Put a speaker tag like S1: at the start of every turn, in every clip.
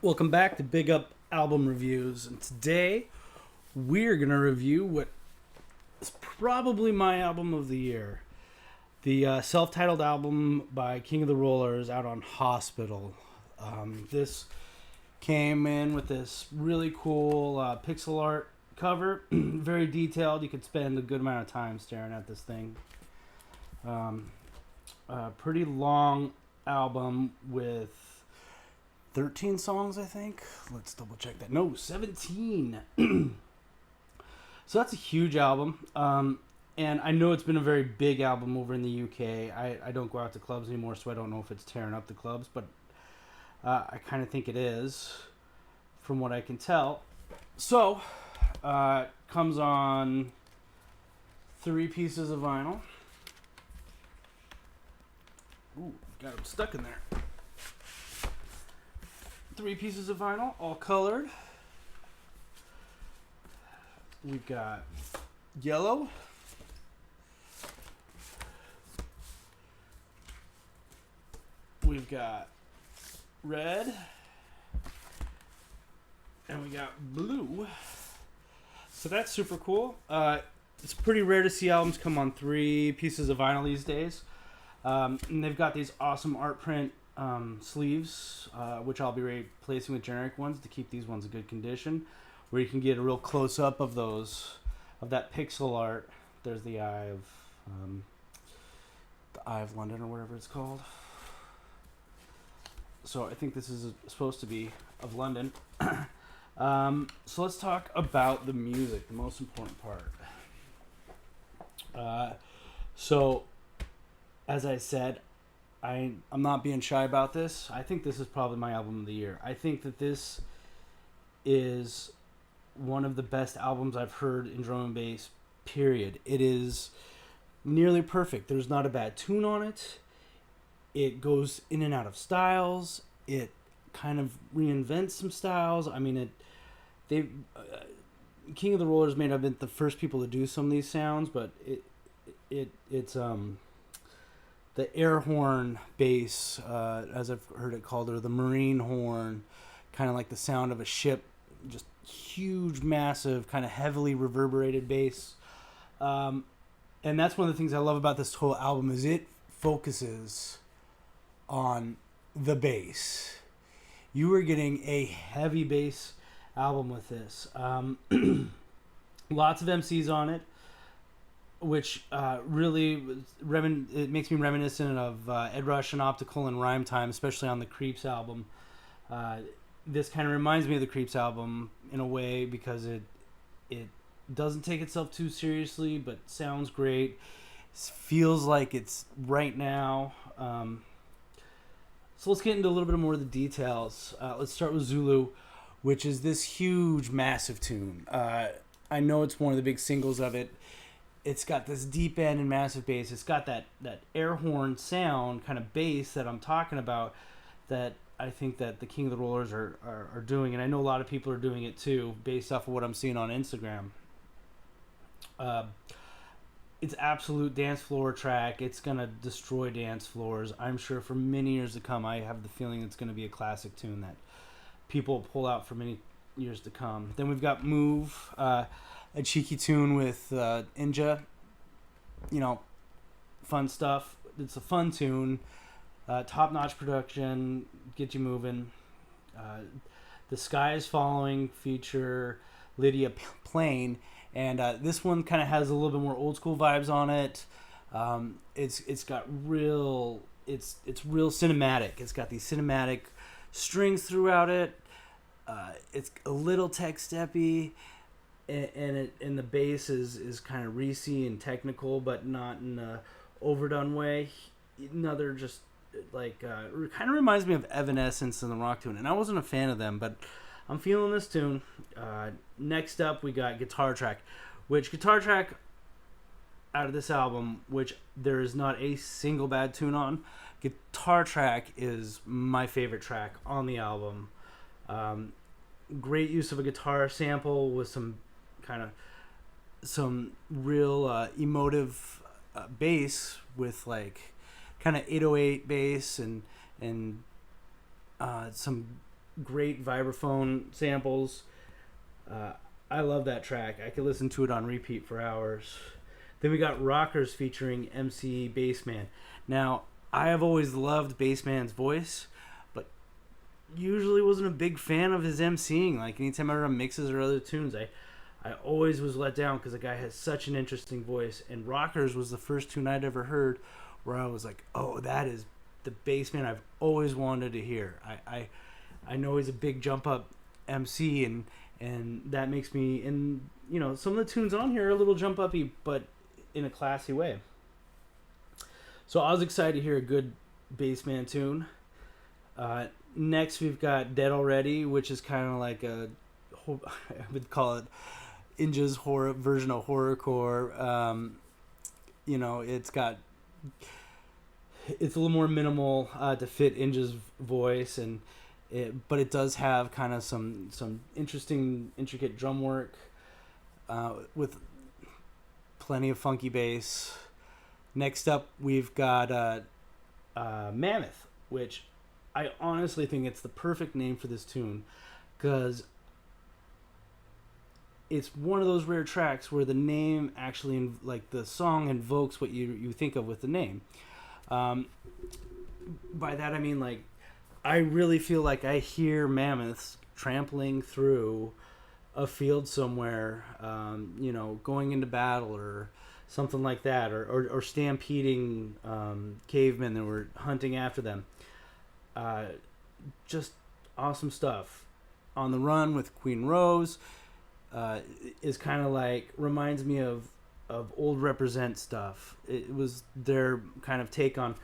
S1: Welcome back to Big Up Album Reviews, and today we're going to review what is probably my album of the year. The self-titled album by King of the Rollers out on Hospital. This came in with this really cool pixel art cover, very detailed. You could spend a good amount of time staring at this thing. Pretty long album with 13 songs, I think. Let's double check that. No, 17. So that's a huge album. And I know it's been a very big album over in the UK. I don't go out to clubs anymore, so I don't know if it's tearing up the clubs, but I kind of think it is, from what I can tell. So, comes on 3 pieces of vinyl. Ooh, got them stuck in there. 3 pieces of vinyl, all colored. We've got yellow, we've got red, and we got blue. So that's super cool. It's pretty rare to see albums come on 3 pieces of vinyl these days. And they've got these awesome art print sleeves, which I'll be replacing with generic ones to keep these ones in good condition, where you can get a real close-up of that pixel art. There's the Eye of London, or whatever it's called. So I think this is supposed to be of London. So let's talk about the music, the most important part. So as I said, I'm not being shy about this. I think this is probably my album of the year. I think that this is one of the best albums I've heard in drum and bass, period. It is nearly perfect. There's not a bad tune on it. It goes in and out of styles. It kind of reinvents some styles. I mean, King of the Rollers may not have been the first people to do some of these sounds, but it's the air horn bass, as I've heard it called, or the marine horn, kind of like the sound of a ship, just huge, massive, kind of heavily reverberated bass. And that's one of the things I love about this whole album is it focuses on the bass. You are getting a heavy bass album with this. Lots of MCs on it, which really it makes me reminiscent of Ed Rush and Optical and Rhyme Time, especially on the Creeps album. This kind of reminds me of the Creeps album in a way because it doesn't take itself too seriously, but sounds great. Feels like it's right now. So let's get into a little bit more of the details. Let's start with Zulu, which is this huge, massive tune. I know it's one of the big singles of it. It's got this deep end and massive bass. It's got that air horn sound kind of bass that I'm talking about, that I think that the King of the Rollers are doing, and I know a lot of people are doing it too, based off of what I'm seeing on Instagram. It's absolute dance floor track. It's gonna destroy dance floors, I'm sure, for many years to come. I have the feeling it's gonna be a classic tune that people pull out for many years to come. Then we've got Move, a cheeky tune with Inja. Fun stuff. It's a fun tune. Top-notch production. Get you moving. The Sky is Falling feature Lydia Plain. And this one kind of has a little bit more old school vibes on it. It's got real... It's real cinematic. It's got these cinematic strings throughout it. It's a little tech steppy, and the bass is kind of racy and technical, but not in a overdone way. Another just like kind of reminds me of Evanescence and the rock tune, and I wasn't a fan of them, but I'm feeling this tune. Next up, we got Guitar Track, which guitar track out of this album, which there is not a single bad tune on. Guitar Track is my favorite track on the album. Great use of a guitar sample with some real emotive bass with like kind of 808 bass and some great vibraphone samples. I love that track. I could listen to it on repeat for hours. Then we got Rockers featuring MC Bassman. Now, I have always loved Bassman's voice, but usually wasn't a big fan of his MCing. Like, anytime I heard him mixes or other tunes, I always was let down because the guy has such an interesting voice. And Rockers was the first tune I'd ever heard where I was like, oh, that is the Bassman I've always wanted to hear. I know he's a big jump up MC, and that makes me, and you know, some of the tunes on here are a little jump uppy, but in a classy way. So I was excited to hear a good Bassman tune. Next we've got Dead Already, which is kind of like I would call it Inja's horror version of horrorcore. You know, it's a little more minimal to fit Inja's voice, but it does have kind of some interesting, intricate drum work with plenty of funky bass. Next up, we've got Mammoth, which I honestly think it's the perfect name for this tune, because it's one of those rare tracks where the name actually, like the song, invokes what you think of with the name. By that I mean, like, I really feel like I hear mammoths trampling through a field somewhere, you know, going into battle or something like that, or stampeding cavemen that were hunting after them. Just awesome stuff. On the Run with Queen Rose is kind of like, reminds me of old Represent stuff. It was their kind of take on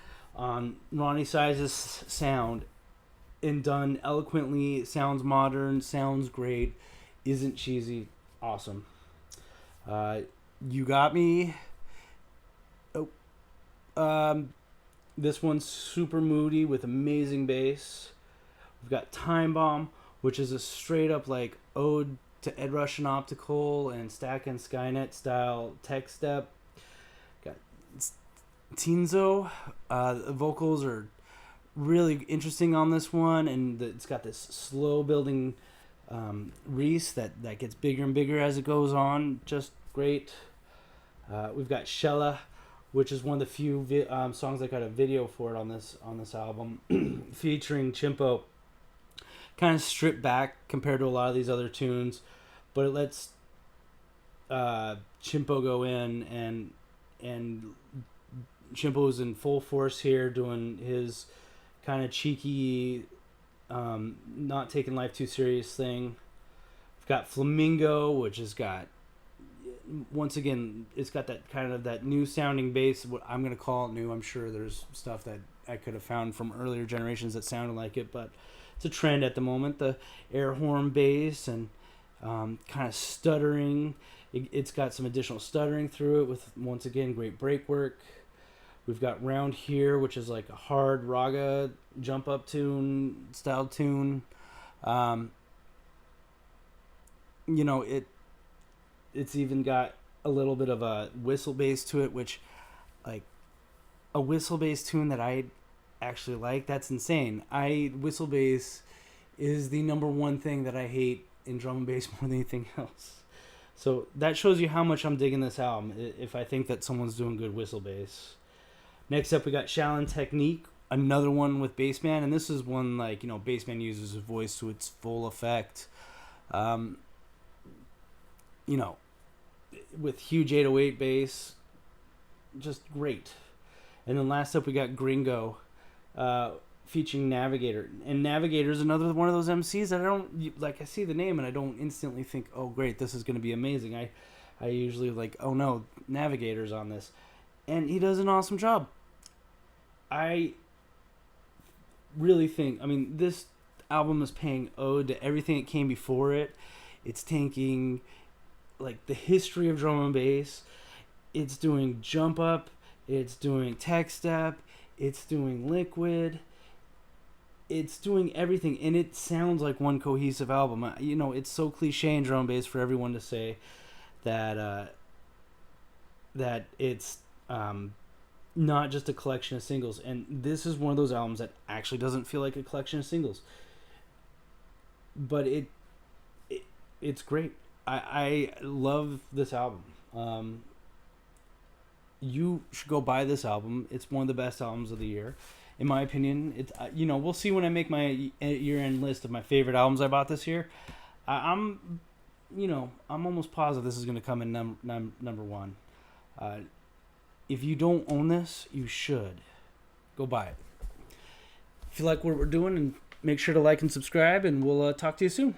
S1: Ronnie Size's sound, and done eloquently. Sounds modern, sounds great, isn't cheesy, awesome. You Got Me. This one's super moody with amazing bass. We've got Time Bomb, which is a straight up like ode to Ed Rush and Optical and Stack and Skynet style tech step. Got Tinzo. The vocals are really interesting on this one, and it's got this slow building Reese that gets bigger and bigger as it goes on. Just great. We've got Shella, which is one of the few songs that got a video for it on this album, featuring Chimpo. Kind of stripped back compared to a lot of these other tunes, but it lets Chimpo go in, and Chimpo's in full force here, doing his kind of cheeky, not taking life too serious thing. We've got Flamingo, which has got, once again, it's got that kind of that new sounding bass. What I'm going to call it new. I'm sure there's stuff that I could have found from earlier generations that sounded like it, but it's a trend at the moment. The air horn bass and kind of stuttering. It's got some additional stuttering through it with, once again, great break work. We've got Round Here, which is like a hard raga jump up tune, style tune. You know, it's even got a little bit of a whistle bass to it, which, like, a whistle bass tune that I actually like, that's insane. Whistle bass is the number one thing that I hate in drum and bass more than anything else. So that shows you how much I'm digging this album, if I think that someone's doing good whistle bass. Next up, we got Shalla Technique, another one with Bassman, and this is one, like, you know, Bassman uses his voice to its full effect. You know, with huge 808 bass, just great. And then last up, we got Gringo, featuring Navigator. And Navigator is another one of those MCs that I don't, like, I see the name and I don't instantly think, oh, great, this is going to be amazing. I usually like, oh no, Navigator's on this. And he does an awesome job. I really think, I mean, this album is paying ode to everything that came before it. It's taking, like, the history of drum and bass. It's doing jump up. It's doing tech step. It's doing liquid. It's doing everything, and it sounds like one cohesive album. You know, it's so cliche in drum and bass for everyone to say that that it's not just a collection of singles, and this is one of those albums that actually doesn't feel like a collection of singles. but it's great. I love this album. You should go buy this album. It's one of the best albums of the year, in my opinion. It's we'll see when I make my year-end list of my favorite albums I bought this year. I'm almost positive this is going to come in number one. If you don't own this, you should go buy it. If you like what we're doing, and make sure to like and subscribe, and we'll talk to you soon.